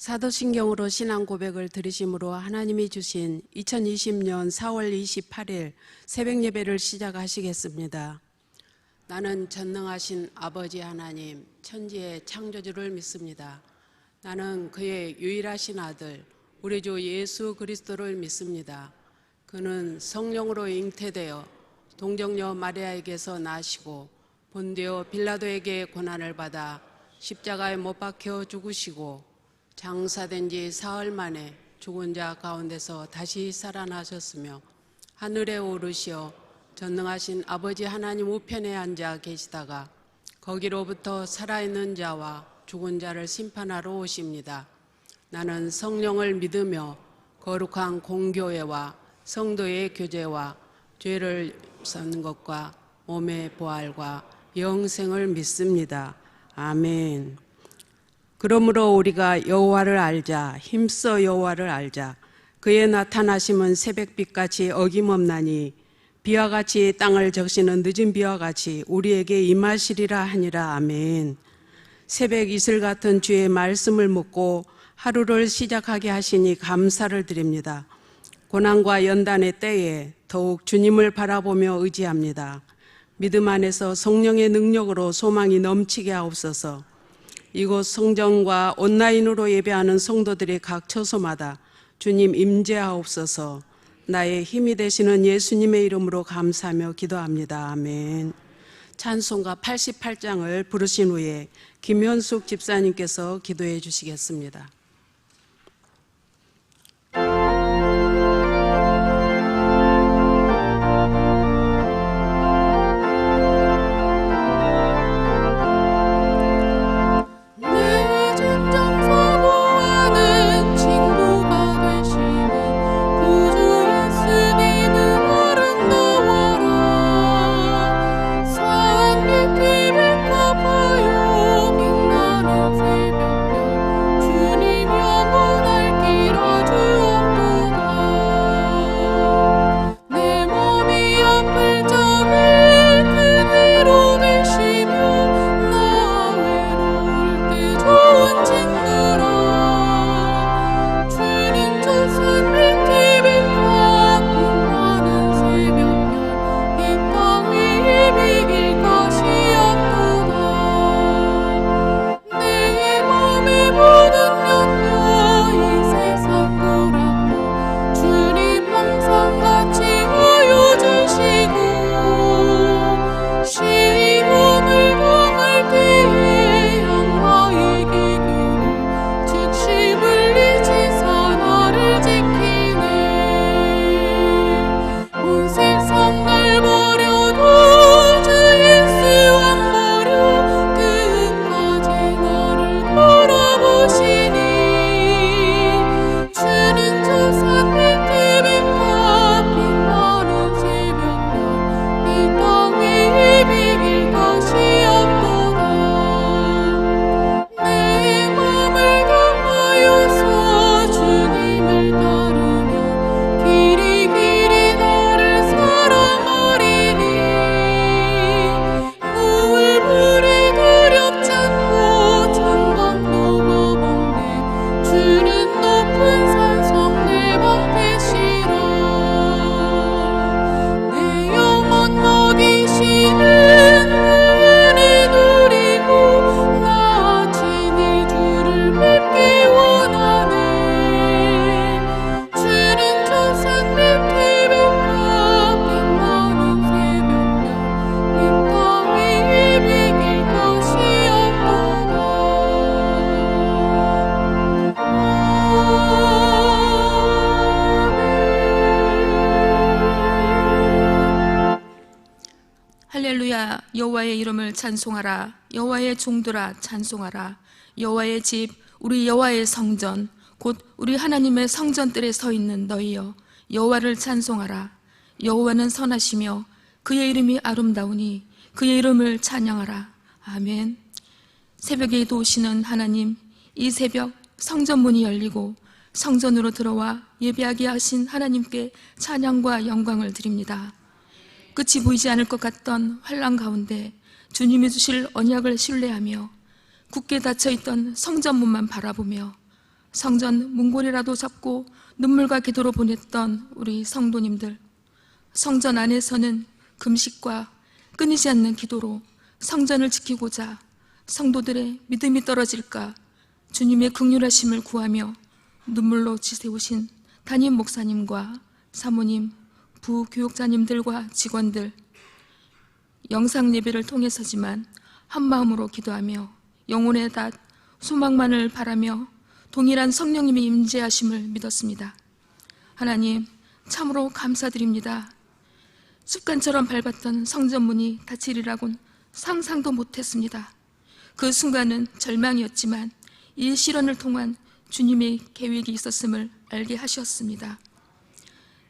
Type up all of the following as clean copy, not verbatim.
사도신경으로 신앙 고백을 드리심으로 하나님이 주신 2020년 4월 28일 새벽 예배를 시작하시겠습니다. 나는 전능하신 아버지 하나님, 천지의 창조주를 믿습니다. 나는 그의 유일하신 아들, 우리 주 예수 그리스도를 믿습니다. 그는 성령으로 잉태되어 동정녀 마리아에게서 나시고 본디오 빌라도에게 고난을 받아 십자가에 못 박혀 죽으시고 장사된 지 사흘 만에 죽은 자 가운데서 다시 살아나셨으며 하늘에 오르시어 전능하신 아버지 하나님 우편에 앉아 계시다가 거기로부터 살아있는 자와 죽은 자를 심판하러 오십니다. 나는 성령을 믿으며 거룩한 공교회와 성도의 교제와 죄를 사는 것과 몸의 부활과 영생을 믿습니다. 아멘. 그러므로 우리가 여호와를 알자, 힘써 여호와를 알자. 그의 나타나심은 새벽빛같이 어김없나니 비와 같이 땅을 적시는 늦은 비와 같이 우리에게 임하시리라 하니라. 아멘. 새벽 이슬 같은 주의 말씀을 묻고 하루를 시작하게 하시니 감사를 드립니다. 고난과 연단의 때에 더욱 주님을 바라보며 의지합니다. 믿음 안에서 성령의 능력으로 소망이 넘치게 하옵소서. 이곳 성전과 온라인으로 예배하는 성도들이 각 처소마다 주님 임재하옵소서. 나의 힘이 되시는 예수님의 이름으로 감사하며 기도합니다. 아멘. 찬송가 88장을 부르신 후에 김현숙 집사님께서 기도해 주시겠습니다. 할렐루야. 여호와의 이름을 찬송하라. 여호와의 종들아 찬송하라. 여호와의 집, 우리 여호와의 성전, 곧 우리 하나님의 성전들에 서 있는 너희여, 여호와를 찬송하라. 여호와는 선하시며 그의 이름이 아름다우니 그의 이름을 찬양하라. 아멘. 새벽에 도우시는 하나님, 이 새벽 성전 문이 열리고 성전으로 들어와 예배하게 하신 하나님께 찬양과 영광을 드립니다. 끝이 보이지 않을 것 같던 환난 가운데 주님이 주실 언약을 신뢰하며 굳게 닫혀있던 성전문만 바라보며 성전 문고리라도 잡고 눈물과 기도로 보냈던 우리 성도님들, 성전 안에서는 금식과 끊이지 않는 기도로 성전을 지키고자 성도들의 믿음이 떨어질까 주님의 긍휼하심을 구하며 눈물로 지새우신 담임 목사님과 사모님, 부교육자님들과 직원들, 영상 예배를 통해서지만 한마음으로 기도하며 영혼의 닷 소망만을 바라며 동일한 성령님의 임재하심을 믿었습니다. 하나님, 참으로 감사드립니다. 습관처럼 밟았던 성전문이 닫히리라고는 상상도 못했습니다. 그 순간은 절망이었지만 이 시련을 통한 주님의 계획이 있었음을 알게 하셨습니다.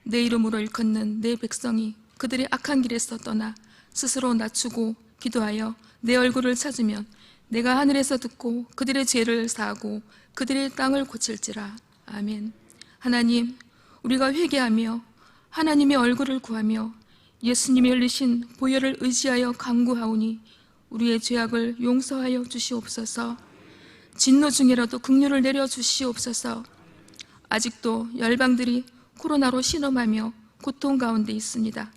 내 이름으로 일컫는 내 백성이 그들의 악한 길에서 떠나 스스로 낮추고 기도하여 내 얼굴을 찾으면 내가 하늘에서 듣고 그들의 죄를 사하고 그들의 땅을 고칠지라. 아멘. 하나님, 우리가 회개하며 하나님의 얼굴을 구하며 예수님이 흘리신 보혈을 의지하여 간구하오니 우리의 죄악을 용서하여 주시옵소서. 진노 중이라도 긍휼을 내려 주시옵소서. 아직도 열방들이 코로나로 신음하며 고통 가운데 있습니다.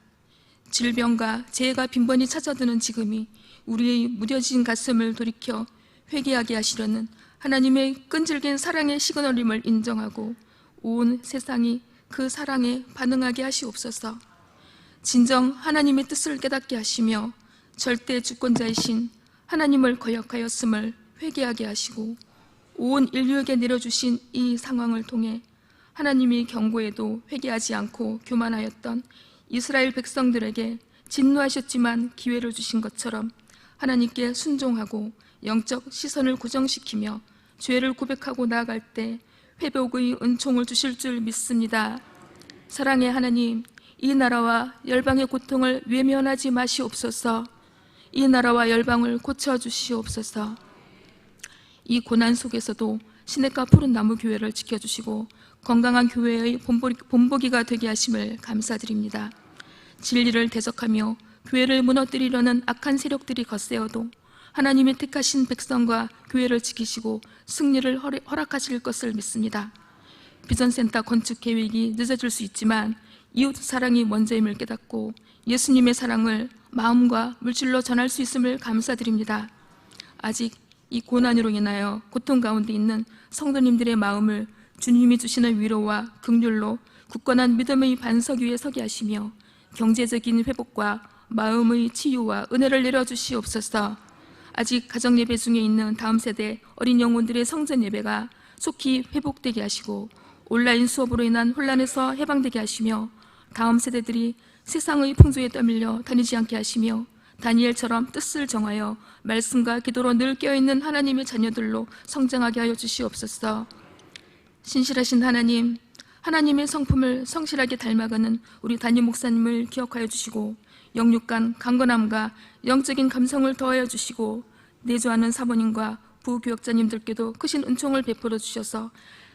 질병과 재해가 빈번히 찾아드는 지금이 우리의 무뎌진 가슴을 돌이켜 회개하게 하시려는 하나님의 끈질긴 사랑의 시그널임을 인정하고 온 세상이 그 사랑에 반응하게 하시옵소서. 진정 하나님의 뜻을 깨닫게 하시며 절대 주권자이신 하나님을 거역하였음을 회개하게 하시고 온 인류에게 내려주신 이 상황을 통해 하나님이 경고에도 회개하지 않고 교만하였던 이스라엘 백성들에게 진노하셨지만 기회를 주신 것처럼 하나님께 순종하고 영적 시선을 고정시키며 죄를 고백하고 나아갈 때 회복의 은총을 주실 줄 믿습니다. 사랑의 하나님, 이 나라와 열방의 고통을 외면하지 마시옵소서. 이 나라와 열방을 고쳐주시옵소서. 이 고난 속에서도 시냇가 푸른 나무 교회를 지켜주시고 건강한 교회의 본보기가 되게 하심을 감사드립니다. 진리를 대적하며 교회를 무너뜨리려는 악한 세력들이 거세어도 하나님의 택하신 백성과 교회를 지키시고 승리를 허락하실 것을 믿습니다. 비전센터 건축 계획이 늦어질 수 있지만 이웃 사랑이 먼저임을 깨닫고 예수님의 사랑을 마음과 물질로 전할 수 있음을 감사드립니다. 아직 이 고난으로 인하여 고통 가운데 있는 성도님들의 마음을 주님이 주시는 위로와 긍휼로 굳건한 믿음의 반석 위에 서게 하시며 경제적인 회복과 마음의 치유와 은혜를 내려주시옵소서. 아직 가정 예배 중에 있는 다음 세대 어린 영혼들의 성전 예배가 속히 회복되게 하시고 온라인 수업으로 인한 혼란에서 해방되게 하시며 다음 세대들이 세상의 풍조에 떠밀려 다니지 않게 하시며 다니엘처럼 뜻을 정하여 말씀과 기도로 늘 깨어있는 하나님의 자녀들로 성장하게 하여 주시옵소서. 신실하신 하나님, 하나님의 성품을 성실하게 닮아가는 우리 담임 목사님을 기억하여 주시고 영육간 강건함과 영적인 감성을 더하여 주시고 내조하는 사모님과 부교역자님들께도 크신 은총을 베풀어 주셔서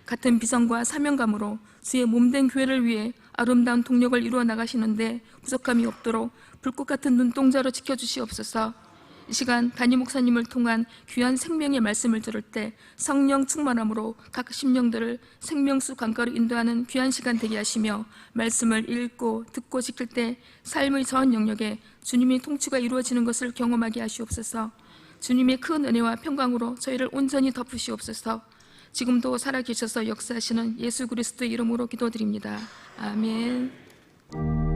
같은 비전과 사명감으로 주의 몸된 교회를 위해 아름다운 동력을 이루어 나가시는데 부족함이 없도록 불꽃 같은 눈동자로 지켜주시옵소서. 이 시간 담임 목사님을 통한 귀한 생명의 말씀을 들을 때 성령 충만함으로 각 심령들을 생명수 강가로 인도하는 귀한 시간 되게 하시며 말씀을 읽고 듣고 지킬 때 삶의 전 영역에 주님의 통치가 이루어지는 것을 경험하게 하시옵소서. 주님의 큰 은혜와 평강으로 저희를 온전히 덮으시옵소서. 지금도 살아계셔서 역사하시는 예수 그리스도의 이름으로 기도드립니다. 아멘. 아멘.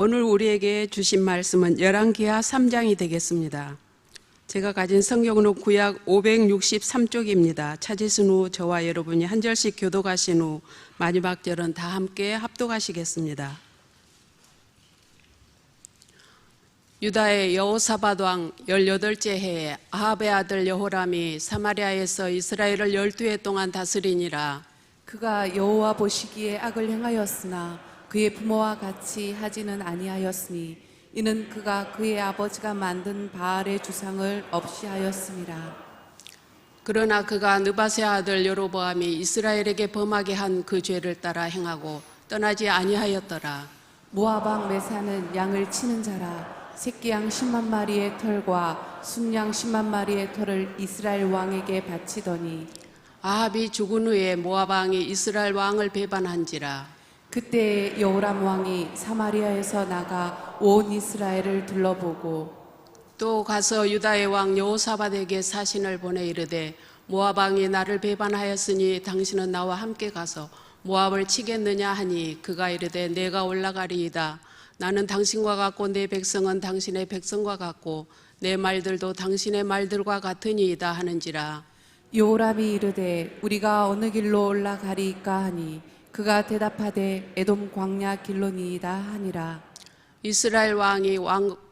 오늘 우리에게 주신 말씀은 열왕기하 3장이 되겠습니다. 제가 가진 성경은 구약 563쪽입니다. 찾으신 후 저와 여러분이 한 절씩 교독하신 후 마지막 절은 다 함께 합독하시겠습니다. 유다의 여호사밧 왕 18째 해에 아합의 아들 여호람이 사마리아에서 이스라엘을 12해 동안 다스리니라. 그가 여호와 보시기에 악을 행하였으나 그의 부모와 같이 하지는 아니하였으니 이는 그가 그의 아버지가 만든 바알의 주상을 없이 하였음이라. 그러나 그가 느바세 아들 여로보암이 이스라엘에게 범하게 한 그 죄를 따라 행하고 떠나지 아니하였더라. 모압 왕 메사는 양을 치는 자라. 새끼양 10만 마리의 털과 순양 10만 마리의 털을 이스라엘 왕에게 바치더니 아합이 죽은 후에 모압 왕이 이스라엘 왕을 배반한지라. 그때 여호람 왕이 사마리아에서 나가 온 이스라엘을 둘러보고 또 가서 유다의 왕 여호사밧에게 사신을 보내 이르되 모압 왕이 나를 배반하였으니 당신은 나와 함께 가서 모압을 치겠느냐 하니 그가 이르되 내가 올라가리이다. 나는 당신과 같고 내 백성은 당신의 백성과 같고 내 말들도 당신의 말들과 같으니이다 하는지라. 여호람이 이르되 우리가 어느 길로 올라가리이까 하니 그가 대답하되 에돔 광야 길로니이다 하니라. 이스라엘 왕이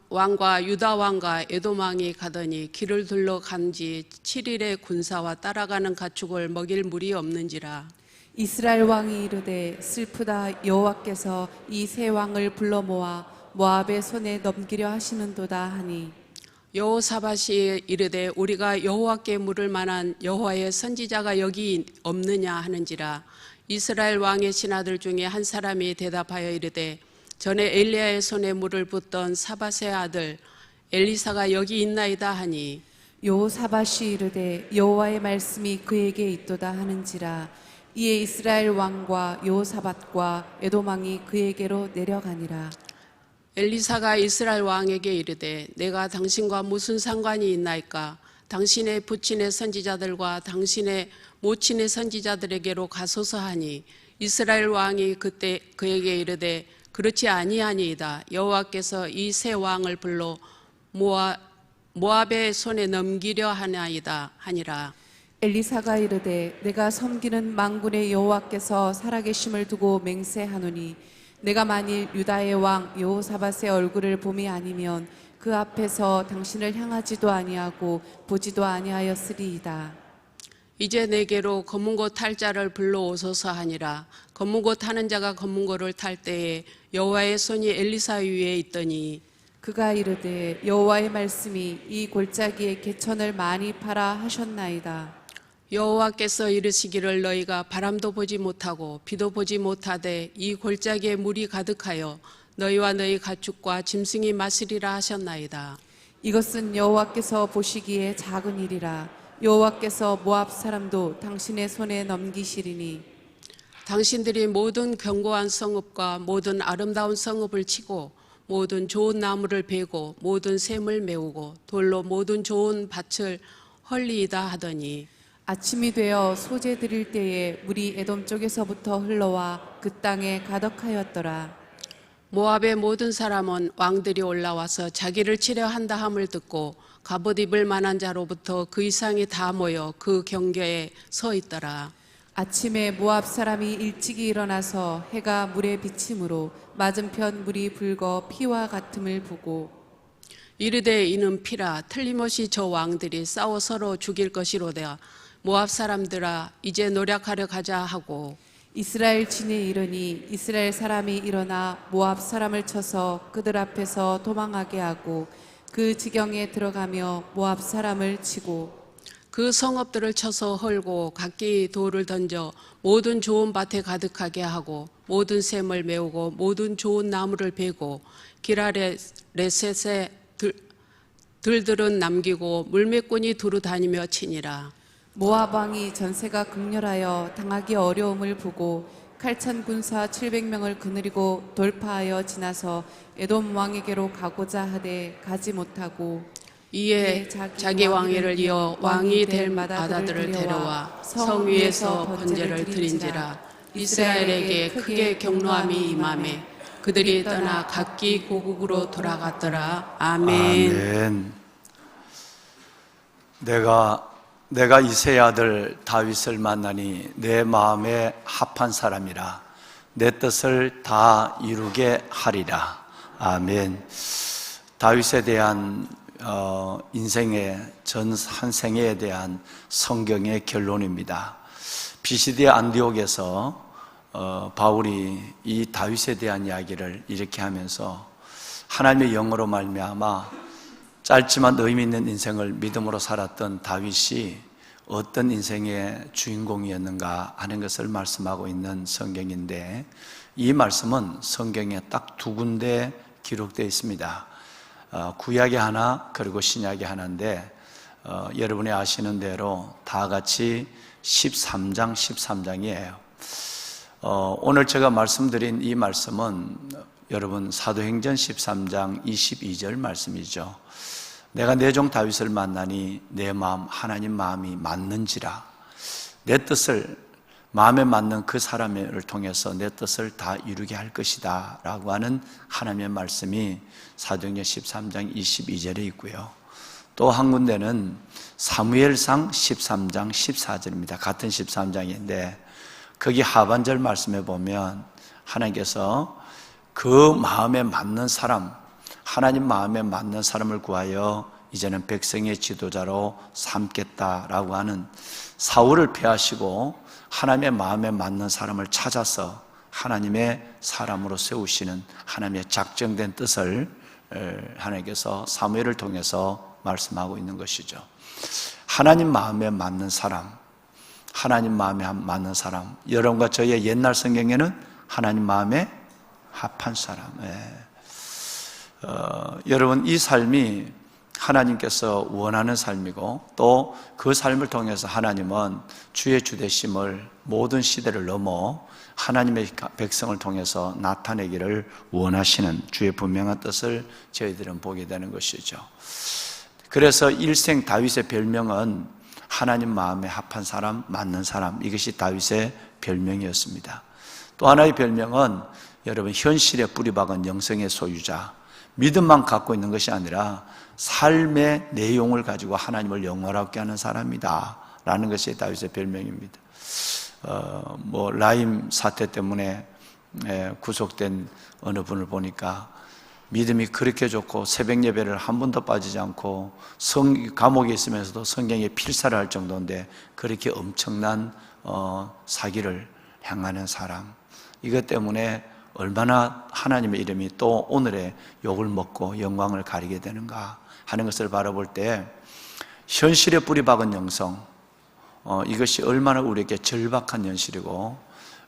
왕과 유다 왕과 에돔 왕이 가더니 길을 둘러 간지 7일의 군사와 따라가는 가축을 먹일 물이 없는지라. 이스라엘 왕이 이르되 슬프다. 여호와께서 이 세 왕을 불러 모아 모압의 손에 넘기려 하시는도다 하니 여호사밧이 이르되 우리가 여호와께 물을 만한 여호와의 선지자가 여기 없느냐 하는지라. 이스라엘 왕의 신하들 중에 한 사람이 대답하여 이르되 전에 엘리야의 손에 물을 붓던 사밧의 아들 엘리사가 여기 있나이다 하니 여호사밧이 이르되 여호와의 말씀이 그에게 있도다 하는지라. 이에 이스라엘 왕과 여호사밧과 에돔 왕이 그에게로 내려가니라. 엘리사가 이스라엘 왕에게 이르되 내가 당신과 무슨 상관이 있나이까? 당신의 부친의 선지자들과 당신의 모친의 선지자들에게로 가소서 하니 이스라엘 왕이 그때 그에게 이르되 그렇지 아니하니이다. 여호와께서 이 세 왕을 불러 모압의 손에 넘기려 하나이다 하니라. 엘리사가 이르되 내가 섬기는 만군의 여호와께서 살아계심을 두고 맹세하노니 내가 만일 유다의 왕 여호사밧의 얼굴을 봄이 아니면 그 앞에서 당신을 향하지도 아니하고 보지도 아니하였으리이다. 이제 내게로 검은고 탈 자를 불러오소서 하니라. 검은고 타는 자가 검은고를 탈 때에 여호와의 손이 엘리사 위에 있더니 그가 이르되 여호와의 말씀이 이 골짜기에 개천을 많이 팔아 하셨나이다. 여호와께서 이르시기를 너희가 바람도 보지 못하고 비도 보지 못하되 이 골짜기에 물이 가득하여 너희와 너희 가축과 짐승이 마시리라 하셨나이다. 이것은 여호와께서 보시기에 작은 일이라. 여호와께서 모압 사람도 당신의 손에 넘기시리니 당신들이 모든 견고한 성읍과 모든 아름다운 성읍을 치고 모든 좋은 나무를 베고 모든 샘을 메우고 돌로 모든 좋은 밭을 헐리이다 하더니 아침이 되어 소재 드릴 때에 물이 에돔 쪽에서부터 흘러와 그 땅에 가득하였더라. 모압의 모든 사람은 왕들이 올라와서 자기를 치려 한다 함을 듣고 갑옷 입을 만한 자로부터 그 이상이 다 모여 그 경계에 서 있더라. 아침에 모압 사람이 일찍이 일어나서 해가 물에 비침으로 맞은편 물이 붉어 피와 같음을 보고 이르되 이는 피라. 틀림없이 저 왕들이 싸워 서로 죽일 것이로되 모압 사람들아 이제 노력하려 가자 하고 이스라엘 진에 이르니 이스라엘 사람이 일어나 모압 사람을 쳐서 그들 앞에서 도망하게 하고 그 지경에 들어가며 모압 사람을 치고 그 성읍들을 쳐서 헐고 각기 돌을 던져 모든 좋은 밭에 가득하게 하고 모든 샘을 메우고 모든 좋은 나무를 베고 길 아래 레셋에 들들은 남기고 물매꾼이 두루 다니며 치니라. 모압 왕이 전세가 극렬하여 당하기 어려움을 보고 칼찬 군사 700명을 거느리고 돌파하여 지나서 에돔 왕에게로 가고자 하되 가지 못하고 이에 자기 왕위를 이어 왕이 될 아다들을 데려와 성 위에서 번제를 드린지라. 이스라엘에게 크게 경노함이 임하매 그들이 떠나 각기 고국으로 돌아갔더라. 아멘. 아멘. 내가 이새의 아들 다윗을 만나니 내 마음에 합한 사람이라 내 뜻을 다 이루게 하리라. 아멘. 다윗에 대한 인생의 전 한 생애에 대한 성경의 결론입니다. 비시디의 안디옥에서 바울이 이 다윗에 대한 이야기를 이렇게 하면서 하나님의 영으로 말미암아 짧지만 의미 있는 인생을 믿음으로 살았던 다윗이 어떤 인생의 주인공이었는가 하는 것을 말씀하고 있는 성경인데, 이 말씀은 성경에 딱 두 군데 기록되어 있습니다. 구약에 하나 그리고 신약에 하나인데, 여러분이 아시는 대로 다 같이 13장이에요. 오늘 제가 말씀드린 이 말씀은 여러분 사도행전 13장 22절 말씀이죠. 내가 내 종 다윗을 만나니 내 마음 하나님 마음이 맞는지라, 내 뜻을 마음에 맞는 그 사람을 통해서 내 뜻을 다 이루게 할 것이다 라고 하는 하나님의 말씀이 사도행전 13장 22절에 있고요. 또 한 군데는 사무엘상 13장 14절입니다. 같은 13장인데 거기 하반절 말씀에 보면 하나님께서 그 마음에 맞는 사람, 하나님 마음에 맞는 사람을 구하여 이제는 백성의 지도자로 삼겠다라고 하는, 사울을 패하시고 하나님의 마음에 맞는 사람을 찾아서 하나님의 사람으로 세우시는 하나님의 작정된 뜻을 하나님께서 사무엘을 통해서 말씀하고 있는 것이죠. 하나님 마음에 맞는 사람, 하나님 마음에 맞는 사람, 여러분과 저의 옛날 성경에는 하나님 마음에 합한 사람. 여러분, 이 삶이 하나님께서 원하는 삶이고 또 그 삶을 통해서 하나님은 주의 주되심을 모든 시대를 넘어 하나님의 백성을 통해서 나타내기를 원하시는 주의 분명한 뜻을 저희들은 보게 되는 것이죠. 그래서 일생 다윗의 별명은 하나님 마음에 합한 사람, 맞는 사람, 이것이 다윗의 별명이었습니다. 또 하나의 별명은 여러분, 현실에 뿌리박은 영성의 소유자, 믿음만 갖고 있는 것이 아니라 삶의 내용을 가지고 하나님을 영원하게 하는 사람이다 라는 것이 다윗의 별명입니다. 라임 사태 때문에 구속된 어느 분을 보니까 믿음이 그렇게 좋고 새벽 예배를 한 번도 빠지지 않고 감옥에 있으면서도 성경에 필사를 할 정도인데 그렇게 엄청난 사기를 행하는 사람, 이것 때문에 얼마나 하나님의 이름이 또 오늘의 욕을 먹고 영광을 가리게 되는가 하는 것을 바라볼 때, 현실에 뿌리박은 영성, 이것이 얼마나 우리에게 절박한 현실이고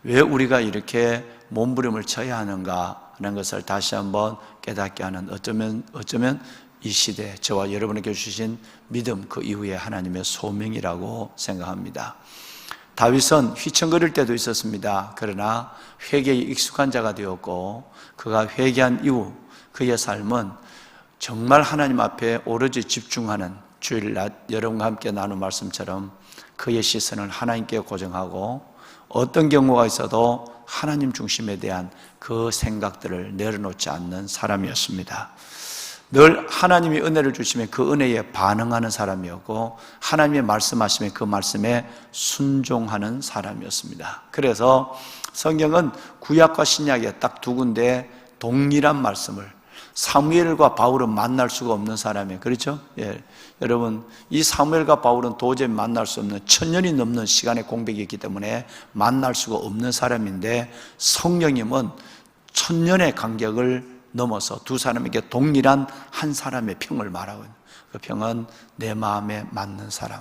왜 우리가 이렇게 몸부림을 쳐야 하는가 하는 것을 다시 한번 깨닫게 하는, 어쩌면 이 시대 저와 여러분에게 주신 믿음 그 이후에 하나님의 소명이라고 생각합니다. 다윗은 휘청거릴 때도 있었습니다. 그러나 회개에 익숙한 자가 되었고, 그가 회개한 이후 그의 삶은 정말 하나님 앞에 오로지 집중하는, 주일 낮 여러분과 함께 나눈 말씀처럼 그의 시선을 하나님께 고정하고 어떤 경우가 있어도 하나님 중심에 대한 그 생각들을 내려놓지 않는 사람이었습니다. 늘 하나님이 은혜를 주시면 그 은혜에 반응하는 사람이었고, 하나님의 말씀하시면 그 말씀에 순종하는 사람이었습니다. 그래서 성경은 구약과 신약에 딱 두 군데 동일한 말씀을, 사무엘과 바울은 만날 수가 없는 사람이에요. 그렇죠? 여러분, 이 사무엘과 바울은 도저히 만날 수 없는, 1000년이 넘는 시간의 공백이 있기 때문에 만날 수가 없는 사람인데, 성령님은 1000년의 간격을 넘어서 두 사람에게 동일한 한 사람의 평을 말하고 있는, 그 평은 내 마음에 맞는 사람.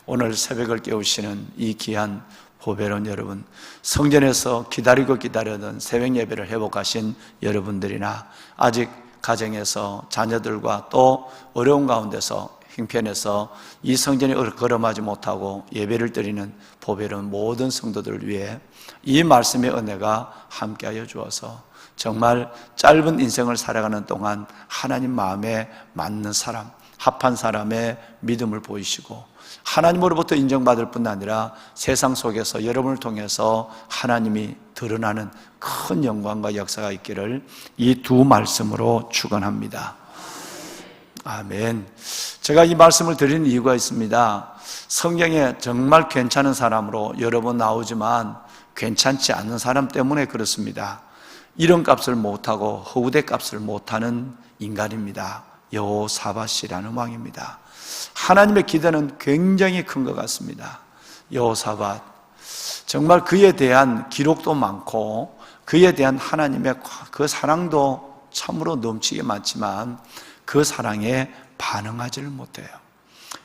오늘 새벽을 깨우시는 이 귀한 보배로운 여러분, 성전에서 기다리던 새벽 예배를 회복하신 여러분들이나 아직 가정에서 자녀들과 또 어려운 가운데서 형편에서 이 성전에 걸어가지 못하고 예배를 드리는 보배로운 모든 성도들을 위해 이 말씀의 은혜가 함께하여 주어서 정말 짧은 인생을 살아가는 동안 하나님 마음에 맞는 사람, 합한 사람의 믿음을 보이시고 하나님으로부터 인정받을 뿐 아니라 세상 속에서 여러분을 통해서 하나님이 드러나는 큰 영광과 역사가 있기를 이 두 말씀으로 축원합니다. 아멘. 제가 이 말씀을 드리는 이유가 있습니다. 성경에 정말 괜찮은 사람으로 여러 번 나오지만 괜찮지 않은 사람 때문에 그렇습니다. 이름값을 못하고 허우대 값을 못하는 인간입니다. 여호사밧이라는 왕입니다. 하나님의 기대는 굉장히 큰 것 같습니다. 여호사밧, 정말 그에 대한 기록도 많고 그에 대한 하나님의 그 사랑도 참으로 넘치게 많지만 그 사랑에 반응하지를 못해요.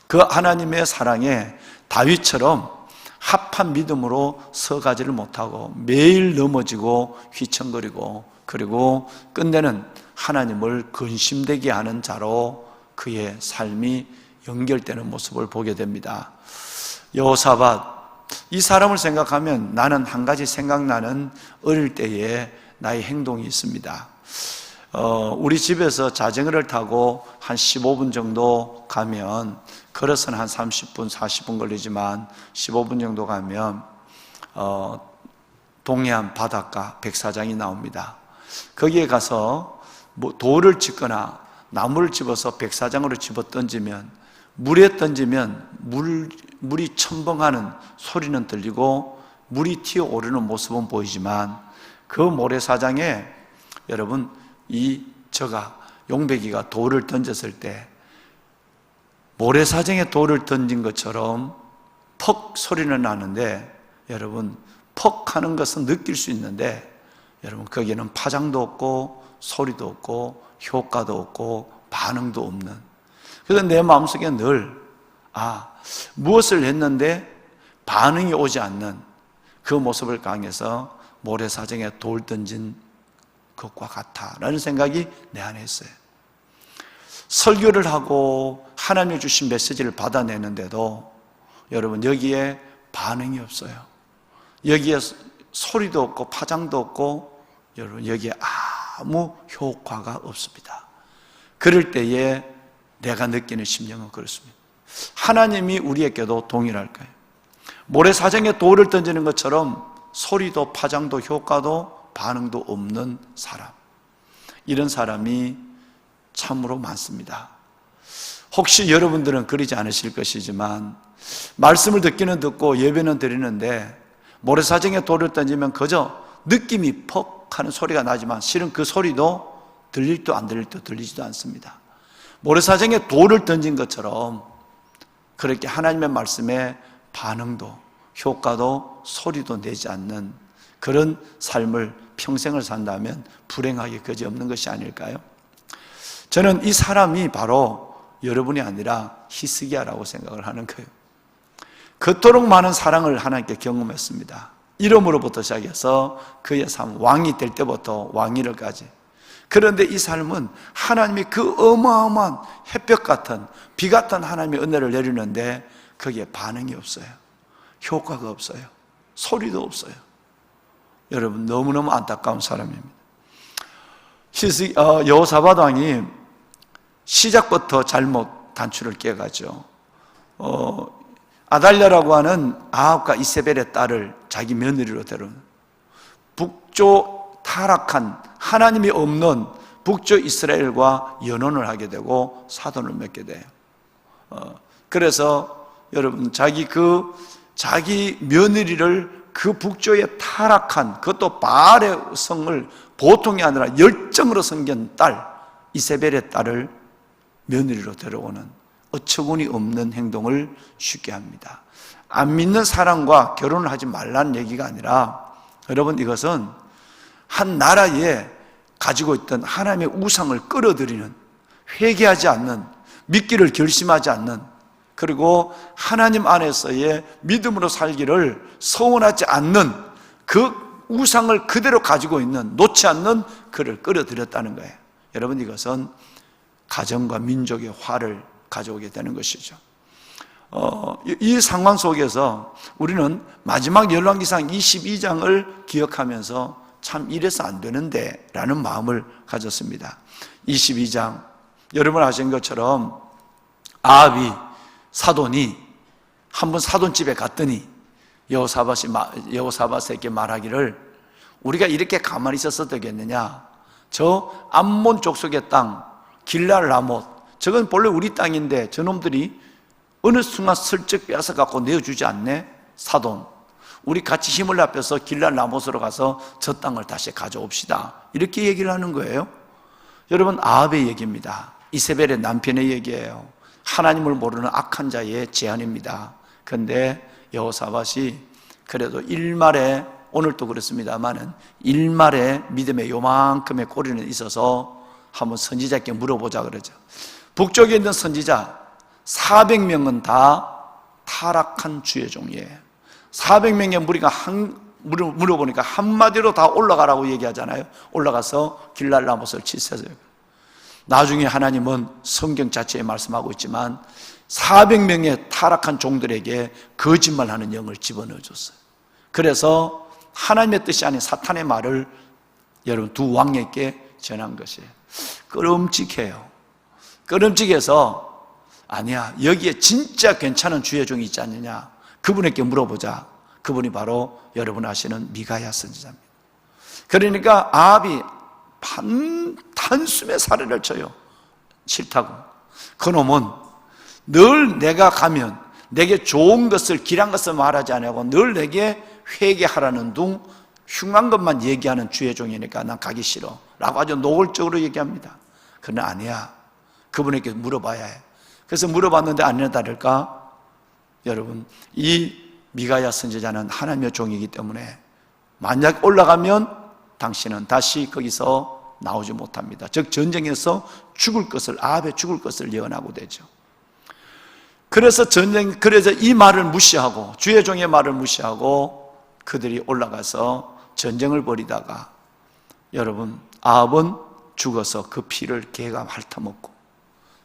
그 하나님의 사랑에 다윗처럼 합한 믿음으로 서가지를 못하고 매일 넘어지고 휘청거리고 그리고 끝내는 하나님을 근심되게 하는 자로 그의 삶이 연결되는 모습을 보게 됩니다. 여호사밧, 이 사람을 생각하면 나는 한 가지 생각나는 어릴 때의 나의 행동이 있습니다. 우리 집에서 자전거를 타고 한 15분 정도 가면, 걸어서는 한 30분, 40분 걸리지만 15분 정도 가면 동해안 바닷가 백사장이 나옵니다. 거기에 가서 돌을 짚거나 나무를 집어서 백사장으로 집어 던지면, 물에 던지면 물이 첨벙하는 소리는 들리고 물이 튀어오르는 모습은 보이지만 그 모래사장에 여러분, 이 저가 용배기가 돌을 던졌을 때 모래사장에 돌을 던진 것처럼 퍽 소리는 나는데, 여러분, 퍽 하는 것은 느낄 수 있는데 여러분, 거기에는 파장도 없고 소리도 없고 효과도 없고 반응도 없는, 그래서 내 마음속에 늘 무엇을 했는데 반응이 오지 않는 그 모습을 강해서 모래사장에 돌 던진 것과 같다라는 생각이 내 안에 있어요. 설교를 하고 하나님이 주신 메시지를 받아내는데도 여러분, 여기에 반응이 없어요. 여기에 소리도 없고 파장도 없고 여러분, 여기에 아무 효과가 없습니다. 그럴 때에 내가 느끼는 심령은 그렇습니다. 하나님이 우리에게도 동일할까요? 모래사장에 돌을 던지는 것처럼 소리도 파장도 효과도 반응도 없는 사람, 이런 사람이 참으로 많습니다. 혹시 여러분들은 그러지 않으실 것이지만 말씀을 듣기는 듣고 예배는 드리는데 모래사장에 돌을 던지면 그저 느낌이 퍽 하는 소리가 나지만 실은 그 소리도 들릴 듯 안 들릴 듯 들리지도 않습니다. 모래사장에 돌을 던진 것처럼 그렇게 하나님의 말씀에 반응도 효과도 소리도 내지 않는 그런 삶을 평생을 산다면 불행하게 그지없는 것이 아닐까요? 저는 이 사람이 바로 여러분이 아니라 히스기야라고 생각을 하는 거예요. 그토록 많은 사랑을 하나님께 경험했습니다. 이름으로부터 시작해서 그의 삶, 왕이 될 때부터 왕위를까지. 그런데 이 삶은 하나님이 그 어마어마한 햇볕 같은 비 같은 하나님의 은혜를 내리는데 거기에 반응이 없어요. 효과가 없어요. 소리도 없어요. 여러분, 너무너무 안타까운 사람입니다. 여호사밧 왕이 시작부터 잘못 단추를 깨가죠. 아달랴라고 하는 아합과 이세벨의 딸을 자기 며느리로 데려온, 북쪽 타락한 하나님이 없는 북쪽 이스라엘과 연혼을 하게 되고 사돈을 맺게 돼요. 그래서 여러분, 자기 며느리를 그 북쪽에 타락한, 그것도 바알의 성을 보통이 아니라 열정으로 섬긴 딸 이세벨의 딸을 며느리로 데려오는 어처구니 없는 행동을 쉽게 합니다. 안 믿는 사람과 결혼을 하지 말라는 얘기가 아니라, 여러분, 이것은 한 나라에 가지고 있던 하나님의 우상을 끌어들이는, 회개하지 않는, 믿기를 결심하지 않는, 그리고 하나님 안에서의 믿음으로 살기를 서원하지 않는 그 우상을 그대로 가지고 있는, 놓지 않는 그를 끌어들였다는 거예요. 여러분, 이것은 가정과 민족의 화를 가져오게 되는 것이죠. 이 상황 속에서 우리는 마지막 열왕기상 22장을 기억하면서 참 이래서 안 되는데 라는 마음을 가졌습니다. 22장, 여러분 아시는 것처럼 아합이, 사돈이 한 번 사돈집에 갔더니 여호사밧에게 말하기를, 우리가 이렇게 가만히 있었어도 되겠느냐? 저 암몬 족속의 땅 길랄 라못, 저건 본래 우리 땅인데 저놈들이 어느 순간 슬쩍 빼앗아 갖고 내어주지 않네? 사돈, 우리 같이 힘을 합해서 길랄 라못으로 가서 저 땅을 다시 가져옵시다, 이렇게 얘기를 하는 거예요. 여러분, 아합의 얘기입니다. 이세벨의 남편의 얘기예요. 하나님을 모르는 악한 자의 제안입니다. 그런데 여호사밧이 그래도 일말에, 오늘도 그렇습니다만은 일말에 믿음의 요만큼의 꼬리는 있어서 한번 선지자께 물어보자 그러죠. 북쪽에 있는 선지자 400명은 다 타락한 주의 종이에요. 400명의 무리가 물어보니까 한마디로 다 올라가라고 얘기하잖아요. 올라가서 길랄 라못을 치세요. 나중에 하나님은 성경 자체에 말씀하고 있지만 400명의 타락한 종들에게 거짓말하는 영을 집어넣어줬어요. 그래서 하나님의 뜻이 아닌 사탄의 말을 여러분 두 왕에게 전한 것이에요. 끄름직해요. 끄름직해서 아니야, 여기에 진짜 괜찮은 주의 종이 있지 않느냐, 그분에게 물어보자. 그분이 바로 여러분 아시는 미가야 선지자입니다. 그러니까 아합이 단숨에 살해를 쳐요. 싫다고. 그놈은 늘 내가 가면 내게 좋은 것을, 길한 것을 말하지 않고 늘 내게 회개하라는 둥 흉한 것만 얘기하는 주의 종이니까 난 가기 싫어 라고 아주 노골적으로 얘기합니다. 그러나 아니야, 그분에게 물어봐야 해. 그래서 물어봤는데 아니나 다를까, 여러분, 이 미가야 선지자는 하나님의 종이기 때문에 만약 올라가면 당신은 다시 거기서 나오지 못합니다. 즉 전쟁에서 죽을 것을, 아합의 죽을 것을 예언하고 되죠. 그래서 이 말을 무시하고, 주의 종의 말을 무시하고 그들이 올라가서 전쟁을 벌이다가 여러분 아합은 죽어서 그 피를 개가 핥아먹고,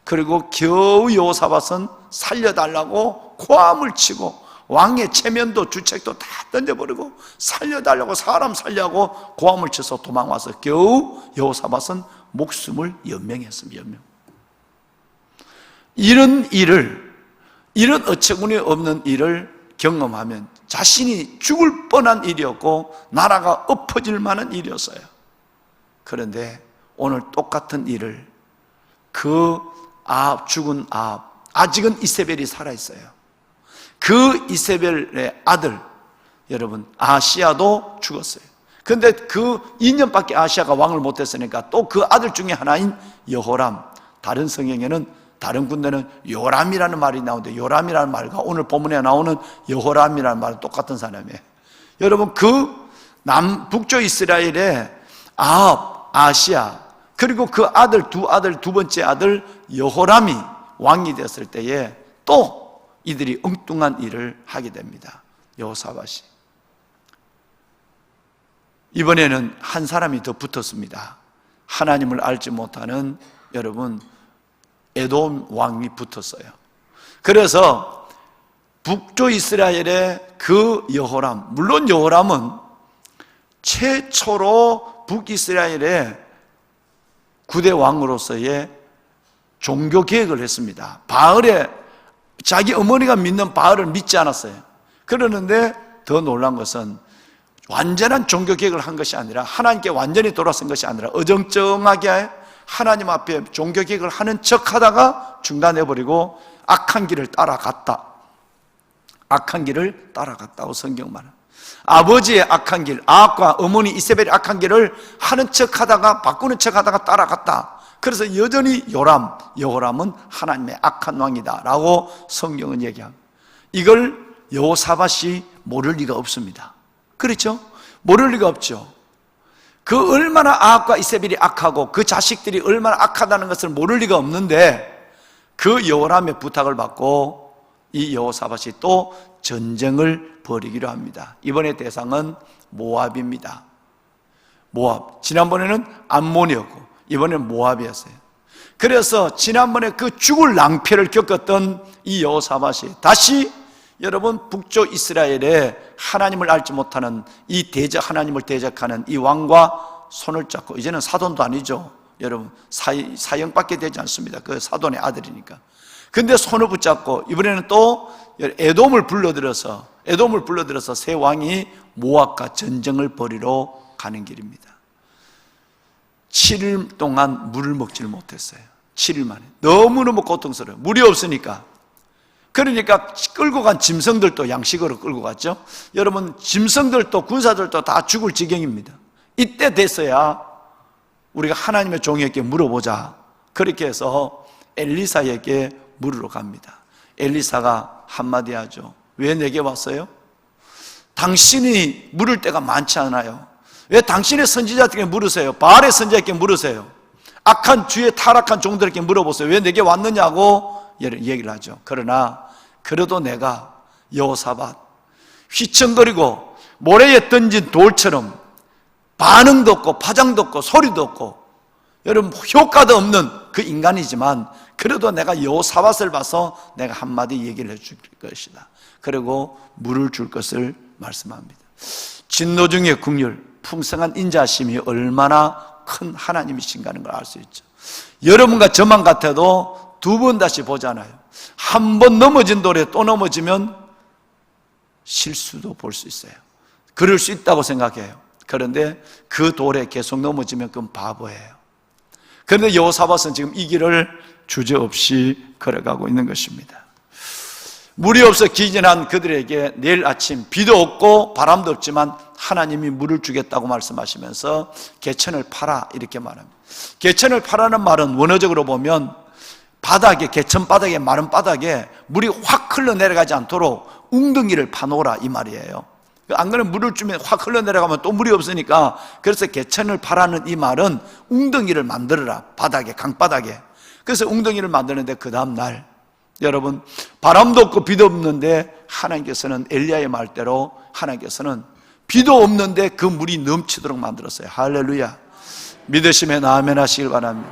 그리고 겨우 여호사밧은 살려달라고 고함을 치고 왕의 체면도 주책도 다 던져버리고 살려달라고, 사람 살려고 고함을 쳐서 도망와서 겨우 여호사밧은 목숨을 연명했습니다. 연명. 이런 일을, 이런 어처구니 없는 일을 경험하면 자신이 죽을 뻔한 일이었고 나라가 엎어질 만한 일이었어요. 그런데 오늘 똑같은 일을 그 아합, 죽은 아합, 아직은 이세벨이 살아있어요. 그 이세벨의 아들, 여러분 아하시야도 죽었어요. 그런데 그 2년밖에 아하시야가 왕을 못했으니까 또 그 아들 중에 하나인 여호람, 다른 성경에는, 다른 군대는 요람이라는 말이 나오는데 요람이라는 말과 오늘 본문에 나오는 여호람이라는 말은 똑같은 사람이에요. 여러분 그 북쪽 이스라엘의 아합, 아하시야, 그리고 그 아들, 두 번째 아들 여호람이 왕이 되었을 때에 또 이들이 엉뚱한 일을 하게 됩니다. 여호사밧이. 이번에는 한 사람이 더 붙었습니다. 하나님을 알지 못하는, 여러분, 에돔 왕이 붙었어요. 그래서 북쪽 이스라엘의 그 여호람, 물론 여호람은 최초로 북이스라엘의 9대 왕으로서의 종교 개혁을 했습니다. 바알에, 자기 어머니가 믿는 바알을 믿지 않았어요. 그러는데 더 놀란 것은 완전한 종교 개혁을 한 것이 아니라, 하나님께 완전히 돌아선 것이 아니라 어정쩡하게 하나님 앞에 종교 개혁을 하는 척 하다가 중단해버리고 악한 길을 따라갔다. 악한 길을 따라갔다고 성경 말은. 아버지의 악한 길, 아합과 어머니 이세벨의 악한 길을 하는 척 하다가, 바꾸는 척 하다가 따라갔다. 그래서 여전히 여호람은 하나님의 악한 왕이다 라고 성경은 얘기합니다. 이걸 여호사밧이 모를 리가 없습니다. 그렇죠? 모를 리가 없죠. 그 얼마나 아합과 이세벨이 악하고 그 자식들이 얼마나 악하다는 것을 모를 리가 없는데, 그 여호람의 부탁을 받고 이 여호사밧이 또 전쟁을 벌이기로 합니다. 이번의 대상은 모압입니다. 모압. 지난번에는 암몬이었고 이번에는 모압이었어요. 그래서 지난번에 그 죽을 낭패를 겪었던 이 여호사밧이 다시 여러분 북쪽 이스라엘에 하나님을 알지 못하는 이 하나님을 대적하는 이 왕과 손을 잡고, 이제는 사돈도 아니죠. 여러분 사형밖에 되지 않습니다. 그 사돈의 아들이니까. 근데 손을 붙잡고 이번에는 또 에돔을 불러들여서 새 왕이 모압과 전쟁을 벌이러 가는 길입니다. 7일 동안 물을 먹지를 못했어요. 7일 만에. 너무너무 고통스러워요. 물이 없으니까. 그러니까 끌고 간 짐승들도 양식으로 끌고 갔죠. 여러분, 짐승들도 군사들도 다 죽을 지경입니다. 이때 됐어야 우리가 하나님의 종에게 물어보자. 그렇게 해서 엘리사에게 물으러 갑니다. 엘리사가 한마디 하죠. 왜 내게 왔어요? 당신이 물을 때가 많지 않아요. 왜 당신의 선지자들에게 물으세요? 바알의 선지자에게 물으세요. 악한 주의 타락한 종들에게 물어보세요. 왜 내게 왔느냐고 얘기를 하죠. 그러나 그래도 내가 여호사밧 휘청거리고 모래에 던진 돌처럼 반응도 없고 파장도 없고 소리도 없고 여러분 효과도 없는 그 인간이지만 그래도 내가 여호사밧을 봐서 내가 한마디 얘기를 해줄 것이다. 그리고 물을 줄 것을 말씀합니다. 진노 중의 긍휼, 풍성한 인자심이 얼마나 큰 하나님이신가는 걸 알 수 있죠. 여러분과 저만 같아도 두 번 다시 보잖아요. 한 번 넘어진 돌에 또 넘어지면 실수도 볼 수 있어요. 그럴 수 있다고 생각해요. 그런데 그 돌에 계속 넘어지면 그건 바보예요. 그런데 여호사밧은 지금 이 길을 주저없이 걸어가고 있는 것입니다. 물이 없어 기진한 그들에게 내일 아침 비도 없고 바람도 없지만 하나님이 물을 주겠다고 말씀하시면서 개천을 파라 이렇게 말합니다. 개천을 파라는 말은 원어적으로 보면 바닥에, 개천 바닥에, 마른 바닥에 물이 확 흘러내려가지 않도록 웅덩이를 파놓으라 이 말이에요. 안 그러면 물을 주면 확 흘러내려가면 또 물이 없으니까, 그래서 개천을 파라는 이 말은 웅덩이를 만들어라, 바닥에, 강바닥에. 그래서 웅덩이를 만드는데 그 다음날 여러분 바람도 없고 비도 없는데 하나님께서는 엘리야의 말대로 하나님께서는 비도 없는데 그 물이 넘치도록 만들었어요. 할렐루야. 믿으시면 아멘 하시길 바랍니다.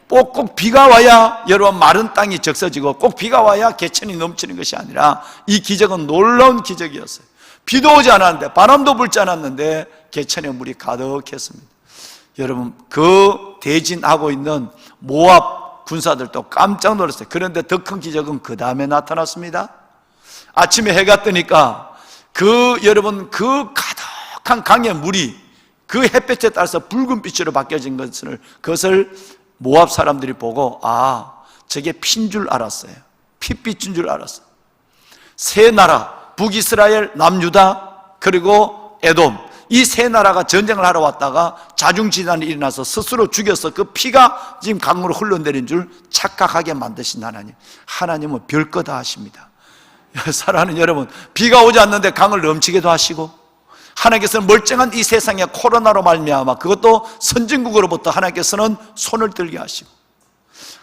꼭 비가 와야 여러분 마른 땅이 적셔지고 꼭 비가 와야 개천이 넘치는 것이 아니라 이 기적은 놀라운 기적이었어요. 비도 오지 않았는데 바람도 불지 않았는데 개천에 물이 가득했습니다. 여러분 그 대진하고 있는 모압 군사들도 깜짝 놀랐어요. 그런데 더 큰 기적은 그 다음에 나타났습니다. 아침에 해가 뜨니까 여러분 그 가득한 강의 물이 그 햇볕에 따라서 붉은 빛으로 바뀌어진 그것을 모압 사람들이 보고 저게 피인 줄 알았어요. 핏빛인 줄 알았어요. 세 나라 북이스라엘, 남유다 그리고 에돔 이 세 나라가 전쟁을 하러 왔다가 자중지단이 일어나서 스스로 죽여서 그 피가 지금 강으로 흘러내린 줄 착각하게 만드신 하나님은 별거 다 하십니다. 사랑하는 여러분, 비가 오지 않는데 강을 넘치게도 하시고 하나님께서는 멀쩡한 이 세상에 코로나로 말미암아 그것도 선진국으로부터 하나님께서는 손을 들게 하시고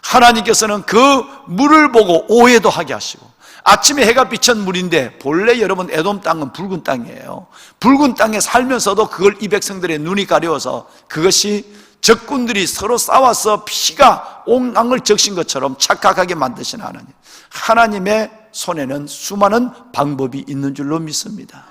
하나님께서는 그 물을 보고 오해도 하게 하시고 아침에 해가 비친 물인데 본래 여러분 에돔 땅은 붉은 땅이에요. 붉은 땅에 살면서도 그걸 이 백성들의 눈이 가려워서 그것이 적군들이 서로 싸워서 피가 온 강을 적신 것처럼 착각하게 만드신 하나님. 하나님의 손에는 수많은 방법이 있는 줄로 믿습니다.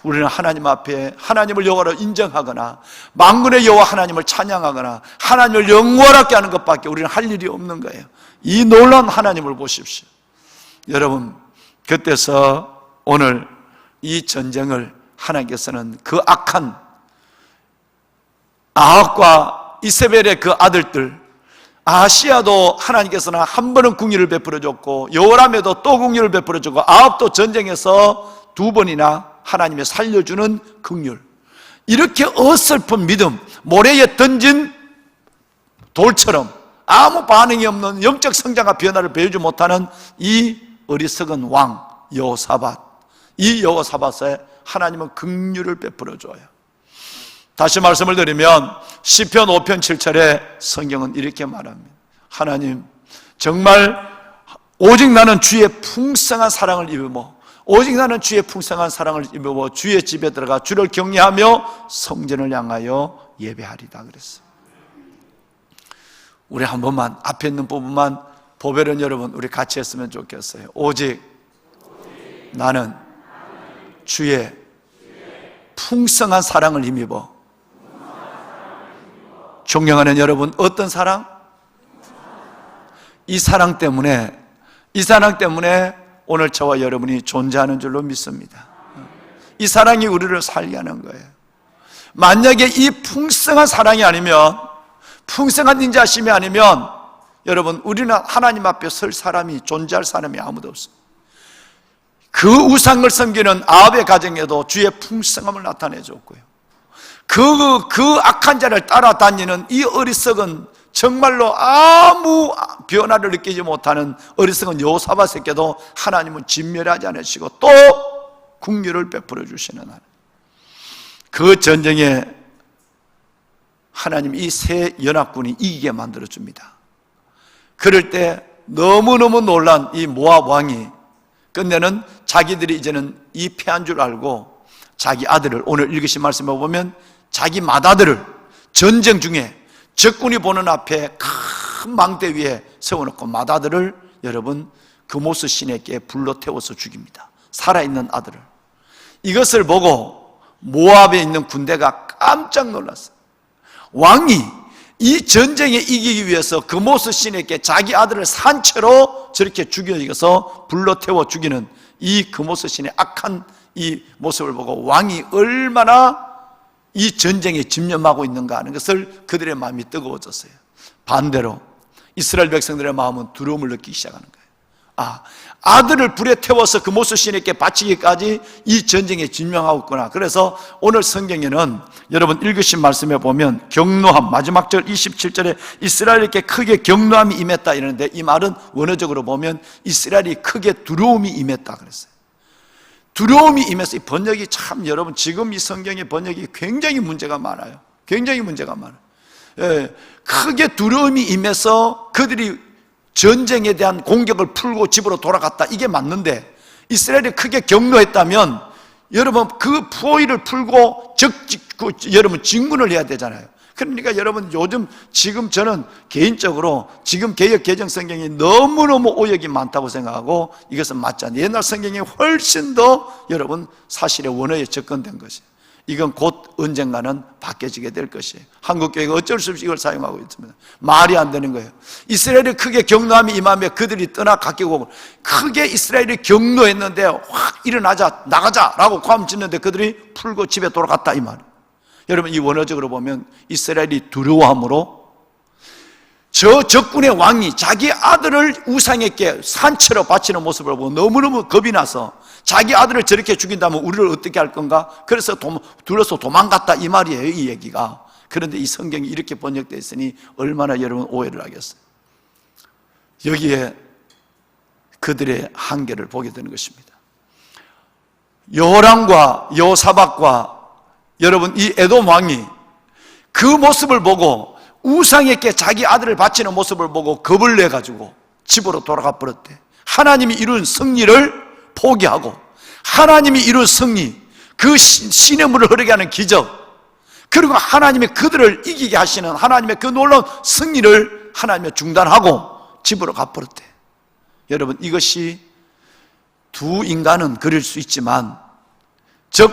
우리는 하나님 앞에 하나님을 여호와로 인정하거나 만군의 여호와 하나님을 찬양하거나 하나님을 영원하게 하는 것밖에 우리는 할 일이 없는 거예요. 이 놀라운 하나님을 보십시오. 여러분 그때서 오늘 이 전쟁을 하나님께서는 그 악한 아합과 이세벨의 그 아들들 아하시야도 하나님께서는 한 번은 긍휼을 베풀어 줬고 여호람에도 또 긍휼을 베풀어 줬고 아합도 전쟁에서 두 번이나 하나님의 살려주는 긍휼, 이렇게 어설픈 믿음, 모래에 던진 돌처럼 아무 반응이 없는 영적 성장과 변화를 보여주지 못하는 이 어리석은 왕 여호사밧, 이 여호사밧에 하나님은 긍휼을 베풀어 줘요. 다시 말씀을 드리면 시편 5편 7절에 성경은 이렇게 말합니다. 하나님 정말 오직 나는 주의 풍성한 사랑을 입으며 오직 나는 주의 풍성한 사랑을 입으며 주의 집에 들어가 주를 경외하며 성전을 향하여 예배하리다 그랬어요. 우리 한 번만 앞에 있는 부분만 보배는 여러분 우리 같이 했으면 좋겠어요. 오직 나는 주의 풍성한 사랑을 힘입어. 존경하는 여러분, 어떤 사랑? 이 사랑 때문에 오늘 저와 여러분이 존재하는 줄로 믿습니다. 이 사랑이 우리를 살게 하는 거예요. 만약에 이 풍성한 사랑이 아니면, 풍성한 인자심이 아니면 여러분, 우리는 하나님 앞에 설 사람이, 존재할 사람이 아무도 없습니다. 그 우상을 섬기는 아합의 가정에도 주의 풍성함을 나타내 줬고요. 그 악한 자를 따라다니는 이 어리석은, 정말로 아무 변화를 느끼지 못하는 어리석은 여호사밧에게도 하나님은 진멸하지 않으시고 또 긍휼을 베풀어 주시는 하나님. 그 전쟁에 하나님 이 세 연합군이 이기게 만들어 줍니다. 그럴 때 너무너무 놀란 이 모압 왕이 끝내는 자기들이 이제는 이 패한 줄 알고 자기 아들을, 오늘 읽으신 말씀에 보면 자기 맏아들을 전쟁 중에 적군이 보는 앞에 큰 망대 위에 세워놓고 맏아들을 여러분 그모스 신에게 불러 태워서 죽입니다. 살아있는 아들을. 이것을 보고 모압에 있는 군대가 깜짝 놀랐어요. 왕이 이 전쟁에 이기기 위해서 그모스 신에게 자기 아들을 산채로 저렇게 죽여서 불러 태워 죽이는 이 그모스 신의 악한 이 모습을 보고 왕이 얼마나 이 전쟁에 집념하고 있는가 하는 것을 그들의 마음이 뜨거워졌어요. 반대로 이스라엘 백성들의 마음은 두려움을 느끼기 시작하는 거예요. 아들을 불에 태워서 그모스 신에게 바치기까지 이 전쟁에 집념하고 있구나. 그래서 오늘 성경에는 여러분 읽으신 말씀에 보면 경노함, 마지막 절 27절에 이스라엘에게 크게 경노함이 임했다 이러는데, 이 말은 원어적으로 보면 이스라엘이 크게 두려움이 임했다 그랬어요. 두려움이 임해서, 이 번역이 참 여러분 지금 이 성경의 번역이 굉장히 문제가 많아요. 굉장히 문제가 많아요. 예, 크게 두려움이 임해서 그들이 전쟁에 대한 공격을 풀고 집으로 돌아갔다, 이게 맞는데, 이스라엘이 크게 경노했다면 여러분 그 포위를 풀고 여러분 진군을 해야 되잖아요. 그러니까 여러분 지금 저는 개인적으로 지금 개역 개정 성경이 너무너무 오역이 많다고 생각하고 이것은 맞지 않아요. 옛날 성경이 훨씬 더 여러분 사실의 원어에 접근된 것이에요. 이건 곧 언젠가는 바뀌어지게 될 것이에요. 한국교회가 어쩔 수 없이 이걸 사용하고 있습니다. 말이 안 되는 거예요. 이스라엘이 크게 경노함이 임하며 그들이 떠나 갓기고, 크게 이스라엘이 경노했는데 확 일어나자, 나가자라고 고함 짓는데 그들이 풀고 집에 돌아갔다, 이 말이에요. 여러분 이 원어적으로 보면 이스라엘이 두려워함으로 저 적군의 왕이 자기 아들을 우상에게 산채로 바치는 모습을 보고 너무너무 겁이 나서 자기 아들을 저렇게 죽인다면 우리를 어떻게 할 건가? 그래서 둘러서 도망갔다, 이 말이에요, 이 얘기가. 그런데 이 성경이 이렇게 번역되어 있으니 얼마나 여러분 오해를 하겠어요. 여기에 그들의 한계를 보게 되는 것입니다. 여호람과 여호사밧과 여러분 이 에돔 왕이 그 모습을 보고, 우상에게 자기 아들을 바치는 모습을 보고 겁을 내가지고 집으로 돌아가 버렸대. 하나님이 이룬 승리를 포기하고, 하나님이 이룬 승리, 그 신의 물을 흐르게 하는 기적, 그리고 하나님이 그들을 이기게 하시는 하나님의 그 놀라운 승리를 하나님이 중단하고 집으로 가버렸대. 여러분 이것이 두 인간은 그릴 수 있지만, 즉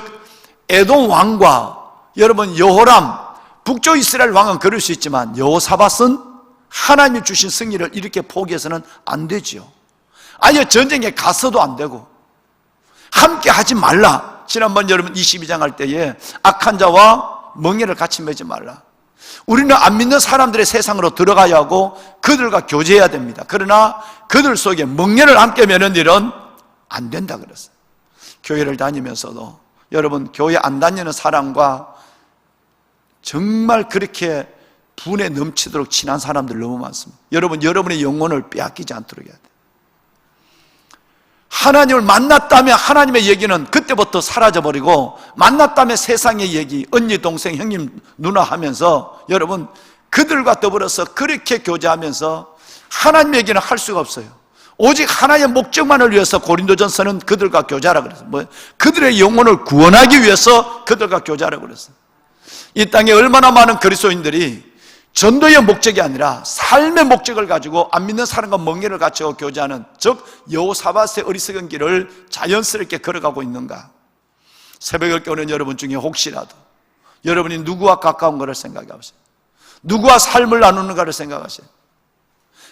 에돔 왕과 여러분 여호람 북쪽 이스라엘 왕은 그럴 수 있지만 여호사밧은 하나님이 주신 승리를 이렇게 포기해서는 안 되지요. 아예 전쟁에 가서도 안 되고, 함께 하지 말라. 지난번 여러분 22장 할 때에 악한 자와 멍에를 같이 매지 말라. 우리는 안 믿는 사람들의 세상으로 들어가야 하고 그들과 교제해야 됩니다. 그러나 그들 속에 멍에를 함께 매는 일은 안 된다 그랬어요. 교회를 다니면서도 여러분 교회 안 다니는 사람과 정말 그렇게 분에 넘치도록 친한 사람들 너무 많습니다. 여러분, 여러분의 영혼을 빼앗기지 않도록 해야 돼요. 하나님을 만났다면 하나님의 얘기는 그때부터 사라져버리고, 만났다면 세상의 얘기, 언니, 동생, 형님, 누나 하면서 여러분 그들과 더불어서 그렇게 교제하면서 하나님의 얘기는 할 수가 없어요. 오직 하나님의 목적만을 위해서 고린도전서는 그들과 교제하라 그랬어요. 그들의 영혼을 구원하기 위해서 그들과 교제하라 그랬어요. 이 땅에 얼마나 많은 그리스도인들이 전도의 목적이 아니라 삶의 목적을 가지고 안 믿는 사람과 멍에를 갖추고 교제하는, 즉 여호사밧의 어리석은 길을 자연스럽게 걸어가고 있는가? 새벽을 깨우는 여러분 중에 혹시라도 여러분이 누구와 가까운 것을 생각해 보세요. 누구와 삶을 나누는가를 생각하세요.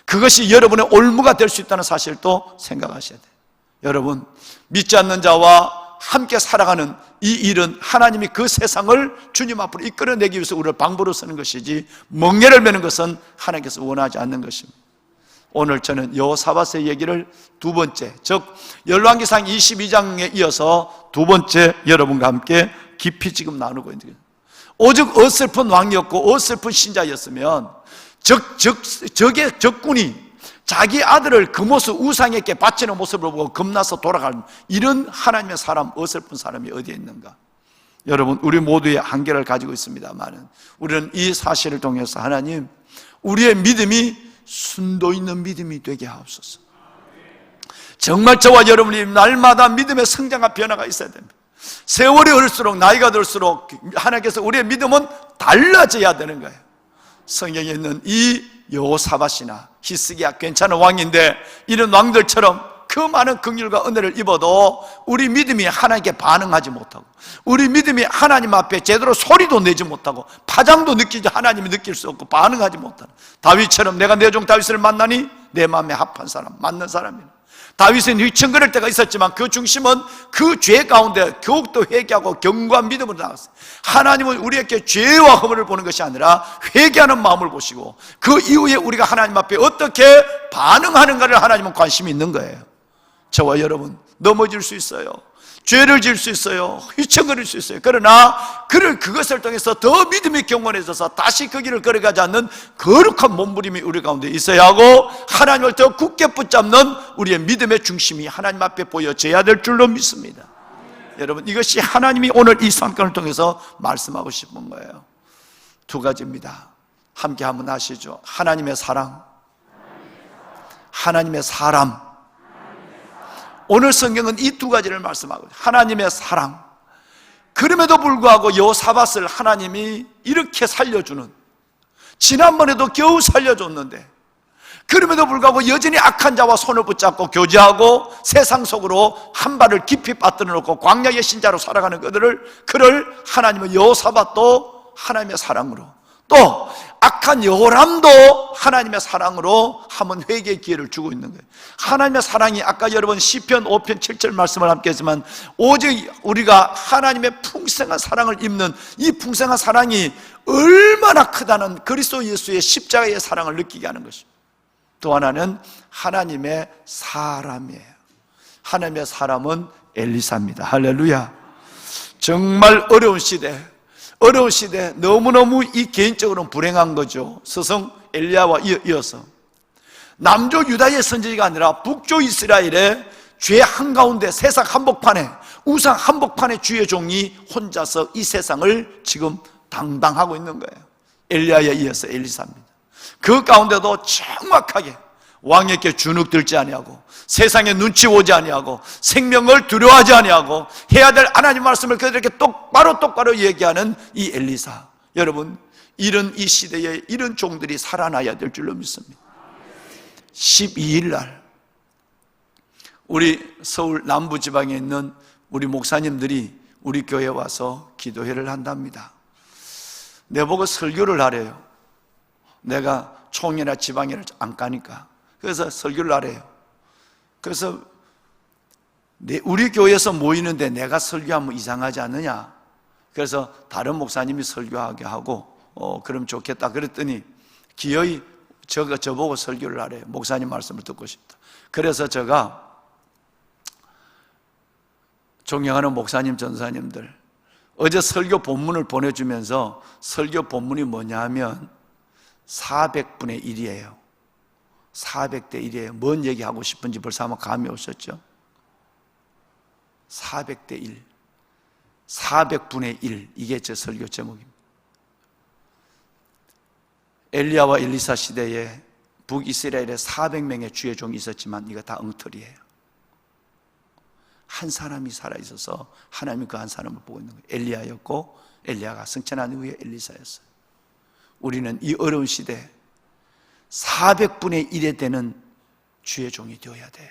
그것이 여러분의 올무가 될 수 있다는 사실도 생각하셔야 돼요. 여러분, 믿지 않는 자와 함께 살아가는 이 일은 하나님이 그 세상을 주님 앞으로 이끌어내기 위해서 우리를 방부로 쓰는 것이지, 멍에를 매는 것은 하나님께서 원하지 않는 것입니다. 오늘 저는 여호사밧의 얘기를 두 번째, 즉 열왕기상 22장에 이어서 두 번째 여러분과 함께 깊이 지금 나누고 있는 거예요. 오직 어설픈 왕이었고 어설픈 신자였으면 적의 적군이 자기 아들을 그 모습 우상에게 바치는 모습을 보고 겁나서 돌아가는 이런 하나님의 사람, 어설픈 사람이 어디에 있는가? 여러분, 우리 모두의 한계를 가지고 있습니다만 우리는 이 사실을 통해서 하나님, 우리의 믿음이 순도 있는 믿음이 되게 하옵소서. 정말 저와 여러분이 날마다 믿음의 성장과 변화가 있어야 됩니다. 세월이 흐를수록, 나이가 들수록 하나님께서 우리의 믿음은 달라져야 되는 거예요. 성경에 있는 이 여호사밧이나 히스기야 괜찮은 왕인데 이런 왕들처럼 그 많은 긍휼과 은혜를 입어도 우리 믿음이 하나님께 반응하지 못하고, 우리 믿음이 하나님 앞에 제대로 소리도 내지 못하고 파장도 느끼지 하나님이 느낄 수 없고 반응하지 못하는 다윗처럼 내가 내 종 다윗을 만나니 내 마음에 합한 사람, 맞는 사람이네. 다윗은 휘청거릴 때가 있었지만 그 중심은 그 죄 가운데 더욱더 회개하고 견고한 믿음으로 나갔어요. 하나님은 우리에게 죄와 허물을 보는 것이 아니라 회개하는 마음을 보시고 그 이후에 우리가 하나님 앞에 어떻게 반응하는가를 하나님은 관심이 있는 거예요. 저와 여러분 넘어질 수 있어요. 죄를 지을 수 있어요. 휘청거릴 수 있어요. 그러나 그것을 통해서 더 믿음이 경건해져서 다시 그 길을 걸어가지 않는 거룩한 몸부림이 우리 가운데 있어야 하고, 하나님을 더 굳게 붙잡는 우리의 믿음의 중심이 하나님 앞에 보여져야 될 줄로 믿습니다. 여러분, 이것이 하나님이 오늘 이 사건을 통해서 말씀하고 싶은 거예요. 두 가지입니다. 함께 한번 하시죠. 하나님의 사랑, 하나님의 사람. 오늘 성경은 이 두 가지를 말씀하고 있어요. 하나님의 사랑. 그럼에도 불구하고 여호사밧을 하나님이 이렇게 살려주는, 지난번에도 겨우 살려줬는데 그럼에도 불구하고 여전히 악한 자와 손을 붙잡고 교제하고 세상 속으로 한 발을 깊이 빠뜨려 놓고 광야의 신자로 살아가는 그를 하나님은 여호사밧도 하나님의 사랑으로, 또 악한 여호람도 하나님의 사랑으로 한번 회개의 기회를 주고 있는 거예요. 하나님의 사랑이 아까 여러분 시편 5편 7절 말씀을 함께 했지만 오직 우리가 하나님의 풍성한 사랑을 입는 이 풍성한 사랑이 얼마나 크다는 그리스도 예수의 십자가의 사랑을 느끼게 하는 것입니다. 또 하나는 하나님의 사람이에요. 하나님의 사람은 엘리사입니다. 할렐루야. 정말 어려운 시대, 너무너무 이 개인적으로는 불행한 거죠. 스승 엘리야와 이어서 남쪽 유다의 선지자가 아니라 북쪽 이스라엘의 죄 한가운데 세상 한복판에, 우상 한복판에 주의 종이 혼자서 이 세상을 지금 당당하고 있는 거예요. 엘리야에 이어서 엘리사입니다. 그 가운데도 정확하게 왕에게 주눅들지 아니하고 세상에 눈치 보지 아니하고 생명을 두려워하지 아니하고 해야 될 하나님 말씀을 그들에게 똑바로 얘기하는 이 엘리사. 여러분, 이런 이 시대에 이런 종들이 살아나야 될 줄로 믿습니다. 12일 날 우리 서울 남부지방에 있는 우리 목사님들이 우리 교회에 와서 기도회를 한답니다. 내보고 설교를 하래요. 내가 총회나 지방회를 안 가니까. 그래서 설교를 하래요. 그래서 우리 교회에서 모이는데 내가 설교하면 이상하지 않느냐. 그래서 다른 목사님이 설교하게 하고 그럼 좋겠다. 그랬더니 기어이 저보고 설교를 하래요. 목사님 말씀을 듣고 싶다. 그래서 제가 존경하는 목사님, 전사님들, 어제 설교 본문을 보내주면서 설교 본문이 뭐냐 하면 400분의 1이에요. 400대 1이에요. 뭔 얘기하고 싶은지 벌써 아마 감이 오셨죠? 400대 1, 400분의 1, 이게 제 설교 제목입니다. 엘리야와 엘리사 시대에 북이스라엘에 400명의 주의 종이 있었지만 이거 다 엉터리예요. 한 사람이 살아있어서 하나님이 그 한 사람을 보고 있는 거예요. 엘리야였고 엘리야가 승천한 후에 엘리사였어요. 우리는 이 어려운 시대에 400분의 1에 되는 주의 종이 되어야 돼요.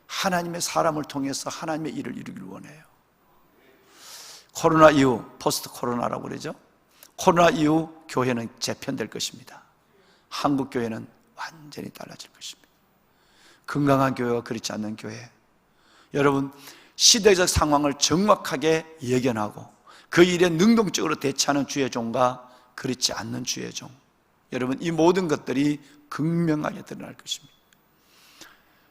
하나님의 사람을 통해서 하나님의 일을 이루길 원해요. 코로나 이후, 포스트 코로나라고 그러죠. 코로나 이후 교회는 재편될 것입니다. 한국 교회는 완전히 달라질 것입니다. 건강한 교회와 그렇지 않는 교회. 여러분, 시대적 상황을 정확하게 예견하고 그 일에 능동적으로 대처하는 주의 종과 그렇지 않는 주의 종. 여러분, 이 모든 것들이 극명하게 드러날 것입니다.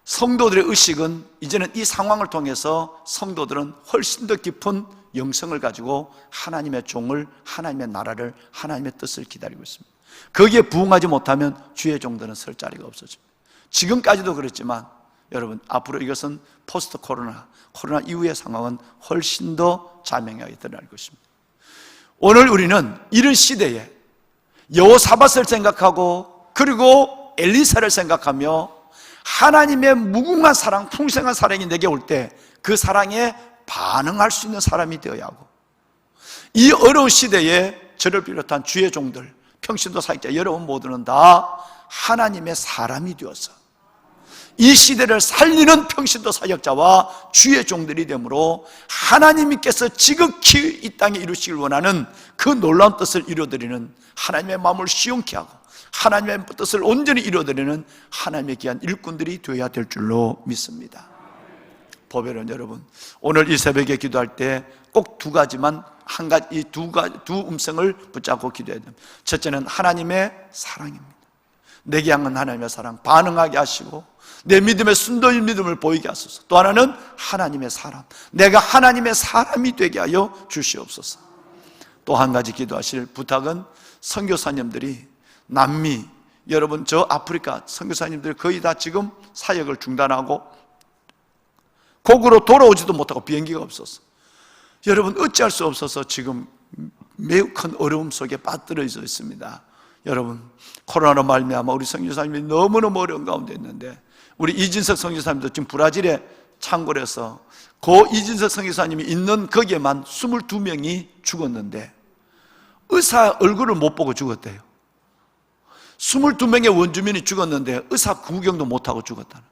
성도들의 의식은 이제는 이 상황을 통해서 성도들은 훨씬 더 깊은 영성을 가지고 하나님의 종을, 하나님의 나라를, 하나님의 뜻을 기다리고 있습니다. 거기에 부응하지 못하면 주의 종들은 설 자리가 없어집니다. 지금까지도 그랬지만 여러분, 앞으로 이것은 포스트 코로나 이후의 상황은 훨씬 더 자명하게 드러날 것입니다. 오늘 우리는 이런 시대에 여호사밧을 생각하고 그리고 엘리사를 생각하며 하나님의 무궁한 사랑, 풍성한 사랑이 내게 올 때 그 사랑에 반응할 수 있는 사람이 되어야 하고, 이 어려운 시대에 저를 비롯한 주의 종들, 평신도 사역자 여러분 모두는 다 하나님의 사람이 되어서 이 시대를 살리는 평신도 사역자와 주의 종들이 되므로 하나님께서 지극히 이 땅에 이루시길 원하는 그 놀라운 뜻을 이루어드리는, 하나님의 마음을 시원케 하고 하나님의 뜻을 온전히 이루어드리는 하나님의 귀한 일꾼들이 되어야 될 줄로 믿습니다. 보배는 여러분, 오늘 이 새벽에 기도할 때 꼭 두 가지만, 이 두 음성을 붙잡고 기도해야 됩니다. 첫째는 하나님의 사랑입니다. 내게 향한 하나님의 사랑 반응하게 하시고 내 믿음의 순도인 믿음을 보이게 하소서. 또 하나는 하나님의 사람, 내가 하나님의 사람이 되게 하여 주시옵소서. 또 한 가지 기도하실 부탁은 선교사님들이 남미, 여러분 저 아프리카 선교사님들이 거의 다 지금 사역을 중단하고 곡으로 돌아오지도 못하고 비행기가 없어서 여러분 어찌할 수 없어서 지금 매우 큰 어려움 속에 빠뜨려져 있습니다. 여러분, 코로나로 말미암아 우리 선교사님이 너무너무 어려운 가운데 있는데, 우리 이진석 선교사님도 지금 브라질에 창궐 해서 그 이진석 선교사님이 있는 거기에만 22명이 죽었는데 의사 얼굴을 못 보고 죽었대요. 22명의 원주민이 죽었는데 의사 구경도 못하고 죽었다는,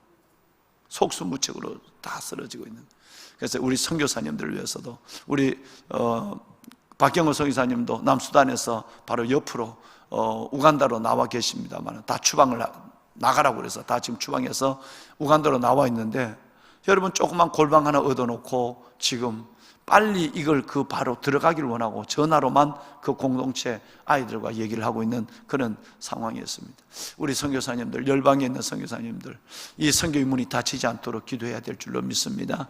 속수무책으로 다 쓰러지고 있는. 그래서 우리 선교사님들을 위해서도, 우리 박경호 선교사님도 남수단에서 바로 옆으로 우간다로 나와 계십니다만 다 추방을 나가라고 그래서 다 지금 추방해서 우간다로 나와 있는데, 여러분 조그만 골방 하나 얻어놓고 지금 빨리 이걸 바로 들어가기를 원하고 전화로만 그 공동체 아이들과 얘기를 하고 있는 그런 상황이었습니다. 우리 선교사님들, 열방에 있는 선교사님들, 이 선교의 문이 닫히지 않도록 기도해야 될 줄로 믿습니다.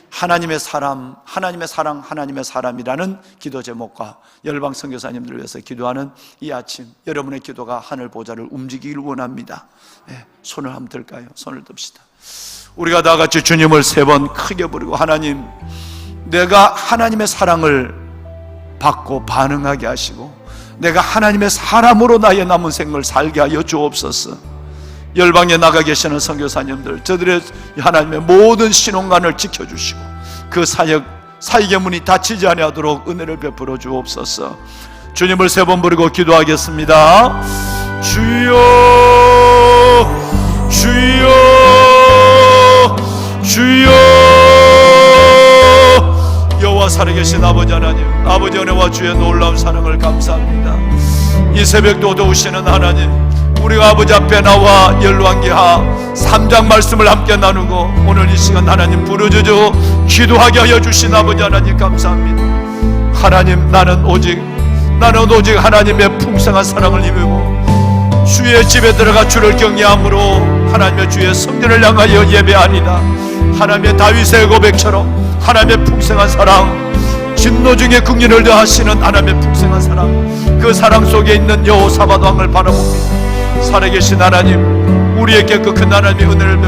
하나님의 사람, 하나님의 사랑, 하나님의 사람이라는 기도 제목과 열방 선교사님들을 위해서 기도하는 이 아침, 여러분의 기도가 하늘 보좌를 움직이길 원합니다. 네, 손을 한번 들까요? 손을 듭시다. 우리가 다 같이 주님을 3번 크게 부르고, 하나님, 내가 하나님의 사랑을 받고 반응하게 하시고 내가 하나님의 사람으로 나의 남은 생을 살게 하여 주옵소서. 열방에 나가 계시는 선교사님들, 저들의 하나님의 모든 신혼관을 지켜주시고 그 사역의 문이 닫히지 아니하도록 은혜를 베풀어 주옵소서. 주님을 3번 부르고 기도하겠습니다. 주여, 주여, 주여. 여호와 살아계신 아버지 하나님, 아버지 은혜와 주의 놀라운 사랑을 감사합니다. 이 새벽도 도우시는 하나님, 우리가 아버지 앞에 나와 열왕기하 3장 말씀을 함께 나누고 오늘 이 시간 하나님 부르짖어 기도하게 하여 주신 아버지 하나님 감사합니다. 하나님, 나는 오직 하나님의 풍성한 사랑을 입고 주의 집에 들어가 주를 경외함으로 하나님의 주의 성전을 향하여 예배하니다. 하나님의 다윗의 고백처럼 하나님의 풍성한 사랑, 진노 중에 긍휼을 더하시는 하나님의 풍성한 사랑, 그 사랑 속에 있는 여호사밧 왕을 바라봅니다. 살아계신 하나님, 우리에게 그 큰 하나님의 은혜를